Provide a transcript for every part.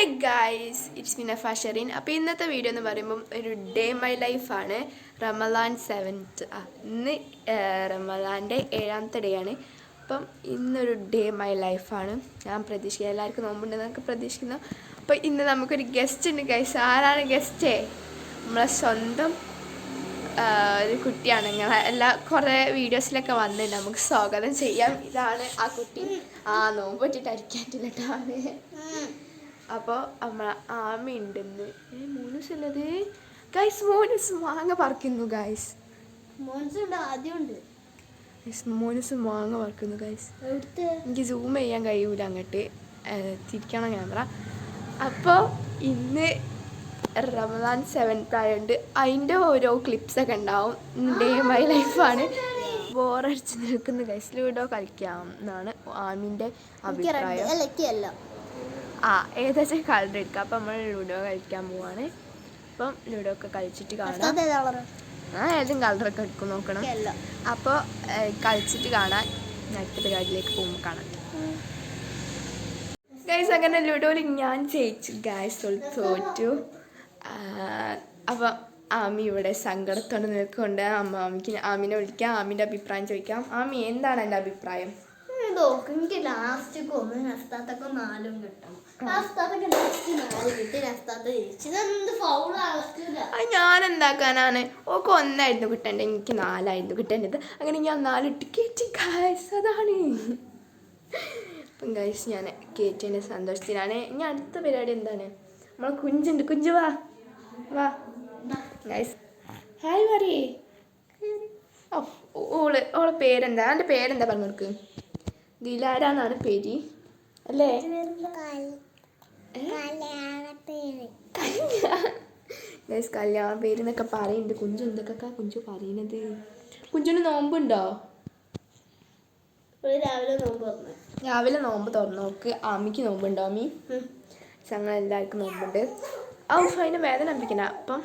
Hi guys, it's me നഫ Sherin. അപ്പോൾ ഇന്നത്തെ video എന്ന് പറയുമ്പം ഒരു ഡേ മൈ ലൈഫാണ്. റമദാൻ 7th ഇന്ന് റമദാൻ്റെ 7ാമത്തെ ഡേ ആണ്. അപ്പം ഇന്നൊരു ഡേ മൈ ലൈഫാണ്. ഞാൻ പ്രതീക്ഷിക്കുക എല്ലാവർക്കും നോമ്പുണ്ടെന്നൊക്കെ പ്രതീക്ഷിക്കുന്നു. അപ്പോൾ ഇന്ന് നമുക്കൊരു ഗസ്റ്റ് ഉണ്ട് ഗൈസ്. ആരാണ് ഗസ്റ്റേ? നമ്മളെ സ്വന്തം ഒരു കുട്ടിയാണ്. ഞങ്ങൾ കുറേ വീഡിയോസിലൊക്കെ വന്നിട്ടുണ്ട്. നമുക്ക് സ്വാഗതം ചെയ്യാം. ഇതാണ് ആ കുട്ടി. നോമ്പ് പറ്റിയിട്ട് അരിക്കാറ്റില്ല കേട്ടോ. അപ്പോൾ നമ്മൾ ആമ ഉണ്ടെന്ന് മോനൂസുള്ളത് ഗൈസ്. മോനൂസ് മാങ്ങ പറിക്കുന്നു ഗൈസ്. മോനൂസ് മാങ്ങ പറിക്കുന്നു ഗൈസ്. എനിക്ക് സൂം ചെയ്യാൻ കഴിയൂല, അങ്ങോട്ട് തിരിക്കണം ക്യാമറ. അപ്പോൾ ഇന്ന് റമദാൻ 7th ആയതുകൊണ്ട് അതിൻ്റെ ഓരോ ക്ലിപ്സൊക്കെ ഉണ്ടാവും. ഡേ മൈ ലൈഫാണ്. ബോറടിച്ച് നിൽക്കുന്ന ഗൈസ്. ലൂഡോ കളിക്കാം എന്നാണ് ആമിൻ്റെ അഭിപ്രായം. ഏകദേശം കളർ എടുക്കാം. അപ്പം നമ്മൾ ലൂഡോ കളിക്കാൻ പോവാണ്. അപ്പം ലൂഡോ ഒക്കെ കളിച്ചിട്ട് കാണാം. ഏതും കളറൊക്കെ എടുക്കും നോക്കണം. അപ്പോൾ കളിച്ചിട്ട് കാണാൻ അടുത്ത പരിപാടിയിലേക്ക് പോകുമ്പോൾ കാണാം ഗൈസ്. അങ്ങനെ ലൂഡോയിൽ ഞാൻ ജയിച്ചു ഗൈസ്, തോറ്റു. അപ്പം ആമി ഇവിടെ സങ്കടത്തോടെ നിൽക്കൊണ്ട് ആമിനെ വിളിക്കാം, ആമിൻ്റെ അഭിപ്രായം ചോദിക്കാം. ആമി, എന്താണ് എൻ്റെ അഭിപ്രായം? എനിക്ക് ലാസ്റ്റ് നസ്താത്തൊക്കെ 4 കിട്ടണം. ഞാൻ എന്താക്കാനാണ്? ഓക്കെ 1 കിട്ടേണ്ടത്, എനിക്ക് 4 കിട്ടേണ്ടത്. അങ്ങനെ ഞാൻ 4 ഇട്ട് കയറ്റി ഗൈസ്. അതാണ് അപ്പം ഗൈസ്, ഞാൻ കയറ്റിൻ്റെ സന്തോഷത്തിലാണ്. ഇനി അടുത്ത പരിപാടി എന്താണ്? നമ്മളെ കുഞ്ചുണ്ട്. കുഞ്ചു വാ വാ ഗൈസ്. ഹായ് പറയേ. ഓളെ പേരെന്താ? എൻ്റെ പേരെന്താ പറഞ്ഞു കൊടുക്ക്. ദിലാരാന്നാണ് പേര് അല്ലേ? ഗൈസ്, കല്യാണ പേര് എന്നൊക്കെ പറയുന്നുണ്ട്. കുഞ്ചു എന്തൊക്കെ കുഞ്ചു പറയുന്നത്? കുഞ്ചുന് നോമ്പുണ്ടോ? രാവിലെ നോമ്പ് തുറന്നു നോക്ക്. ആമിക്ക് നോമ്പുണ്ടോ? ആമി ഞങ്ങളെല്ലാവർക്കും നോമ്പുണ്ട്. അതിന് വേദന അമ്പിക്കണ. അപ്പം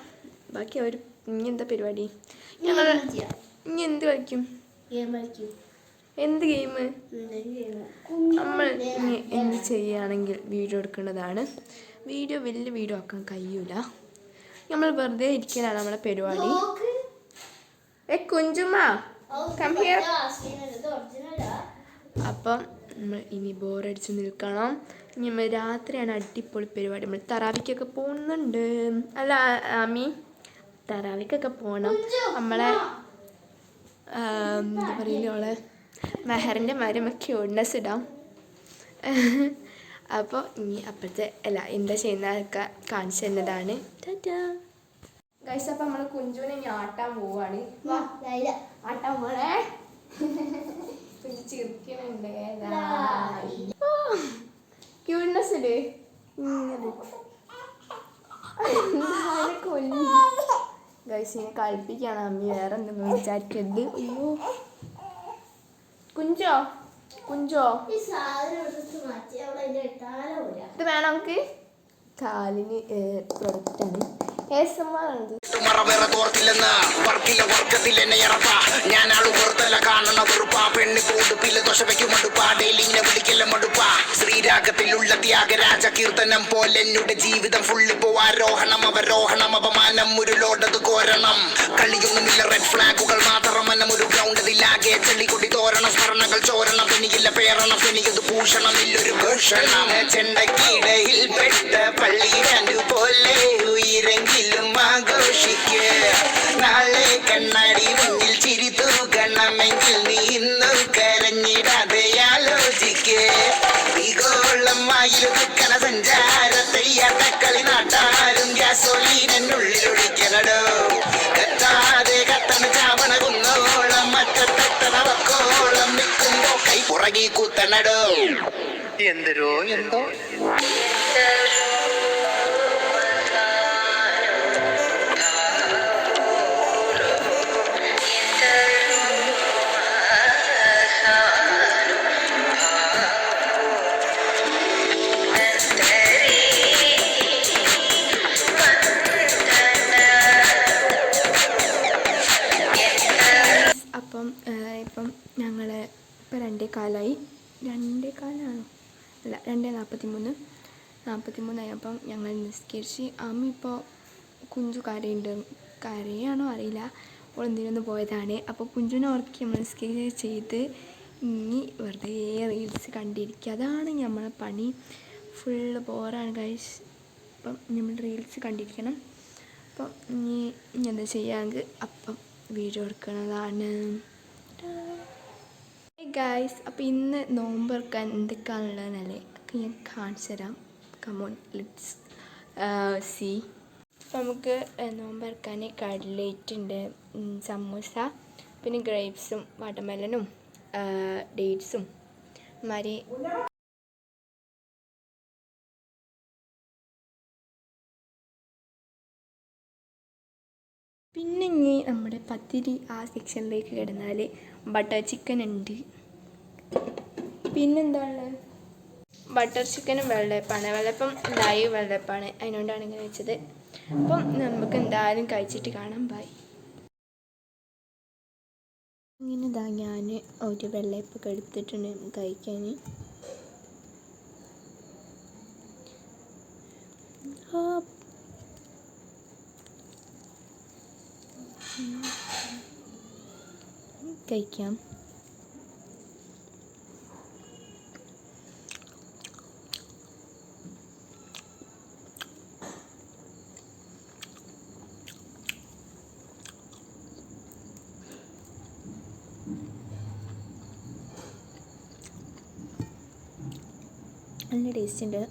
ബാക്കി അവർ ഇനി എന്താ പരിപാടി? ഞങ്ങൾ ഇനി എന്ത് കളിക്കും? എന്ത് ഗെയിം? നമ്മൾ ഇനി എന്ത് ചെയ്യുകയാണെങ്കിൽ വീഡിയോ എടുക്കേണ്ടതാണ്. വലിയ വീഡിയോ ആക്കാൻ കഴിയൂല. നമ്മൾ വെറുതെ ഇരിക്കലാണ് നമ്മളെ പരിപാടി. കുഞ്ചുമ്മ കം ഹിയർ. അപ്പം നമ്മൾ ഇനി ബോറടിച്ച് നിൽക്കണം. ഇനി നമ്മൾ രാത്രിയാണ് അടിപൊളി പരിപാടി. നമ്മൾ തറാവിക്കൊക്കെ പോകുന്നുണ്ട്. അല്ല ആമി, തറാവിക്കൊക്കെ പോകണം. നമ്മളെ എന്താ പറയുക, അവളെ മെഹറിൻ്റെ മരുമൊക്കെ ഉണ്ണസ് ഇടാം. അപ്പോൾ ഇനി അപ്പോഴത്തെ എന്താ ചെയ്യുന്നതൊക്കെ കാണിച്ചു തരുന്നതാണ്. ഗൈസ്, അപ്പം നമ്മൾ കുഞ്ചുവിനെ ഇനി ആട്ടാൻ പോവാണ്. ആട്ടാൻ പോണേ. കുഞ്ചു ചിരിക്കണുണ്ട്. ക്യൂട്ട്നെസ് ഇട്. കൊല്ലി ഗൈസിനെ കളിപ്പിക്കുകയാണ് അമ്മി. വേറെ എന്തെങ്കിലും വിചാരിക്കരുത്. അയ്യോ കുഞ്ചോ ഇത് വേണം നമുക്ക്. കാലിന് പ്രൊഡക്റ്റാണ്. ശ്രീരാഗത്തിലുള്ള ത്യാഗരാജ കീർത്തനം പോലെ എന്നുടെ ജീവിതം ഫുള്ള് പോവാരോഹണം അവരോഹണം അപമാനം ഒരു ലോഡത് കോരണം. കളിയൊന്നുമില്ല, റെഡ് ഫ്ലാഗുകൾ മാത്രം. മനം ഒരു ഗ്രൗണ്ടതിലാകെ ചെള്ളിക്കൊടി തോരണം. സ്മരണകൾ ചോരണം. പെനിയില്ല പേരണം. പെനിയത് ഭൂഷണം ഇല്ലൊരു ഭൂഷണം. ചെണ്ടക്കിടയിൽ പെട്ട പള്ളി പോലെ ഉയരെങ്കിലും ആഘോഷിക്ക്. നാളെ കണ്ണാടി മുന്നിൽ ചിരി തൂകണമെങ്കിൽ നീ ഇന്നും കരഞ്ഞിടാതെ ആലോചിക്ക്. ഈഗോളം വായിലുക്കണ സഞ്ചാരത്തെയ്യാത്ത കളി നാട്ടാരും ഗ്യാസോലീനുള്ളിൽ ഒഴിക്കണടോ. കത്താതെ കത്തണ ചാവണ കുന്നോളം മറ്റത്തെത്തണ വക്കോളം നിൽക്കുമ്പോ കൈ പുറകി കൂത്തണടോ. എന്തോ ഇപ്പം ഞങ്ങൾ ഇപ്പോൾ 2:15 2:15 അല്ല 2:43 43 അപ്പം ഞങ്ങൾ നിസ്കരിച്ച്. അമ്മ ഇപ്പോൾ കുഞ്ചു കരയാണോ അറിയില്ല, ഓൾ എന്തിനൊന്ന് പോയതാണ്. അപ്പോൾ കുഞ്ചുവിനെ ഉറക്കി നമ്മൾ നിസ്കരിച്ച് ചെയ്ത് ഇനി വെറുതെ റീൽസ് കണ്ടിരിക്കുക. അതാണ് നമ്മളെ പണി. ഫുള്ള് ബോറാണ് ഗൈസ്. അപ്പം നമ്മൾ റീൽസ് കണ്ടിരിക്കണം. അപ്പം ഇനി എന്താ ചെയ്യാമെങ്കിൽ അപ്പം വീഡിയോ എടുക്കുന്നതാണ് ഗൈസ്. അപ്പോൾ ഇന്ന് നോമ്പ് തുറക്കാൻ എന്തൊക്കെയാണുള്ളതെന്നല്ലേ ഒക്കെ ഞാൻ കാണിച്ചു തരാം. Come on let's C. അപ്പോൾ നമുക്ക് നോമ്പ് തുറക്കാൻ കട്ലേറ്റ് ഉണ്ട്, സമൂസ, പിന്നെ ഗ്രേപ്സും വാട്ടർമെലനും ഡേറ്റ്സും മാതിരി. പിന്നെ ഇനി നമ്മുടെ പത്തിരി ആ സെക്ഷനിലേക്ക് കിടന്നാൽ ബട്ടർ ചിക്കൻ ഉണ്ട്. പിന്നെന്താണ്, ബട്ടർ ചിക്കനും വെള്ളയപ്പാണ്. വെള്ളയപ്പം ലൈവ് വെള്ളയപ്പാണ്, അതിനോണ്ടാണ് ഇങ്ങനെ വെച്ചത്. അപ്പം നമുക്ക് എന്തായാലും കഴിച്ചിട്ട് കാണാം. ബൈ. ഇങ്ങനെ ഇതാ ഞാൻ ഒരു വെള്ളയപ്പൊക്കെ എടുത്തിട്ടുണ്ട് കഴിക്കാൻ. കഴിക്കാം. നല്ല ടേസ്റ്റ് ഉണ്ട്.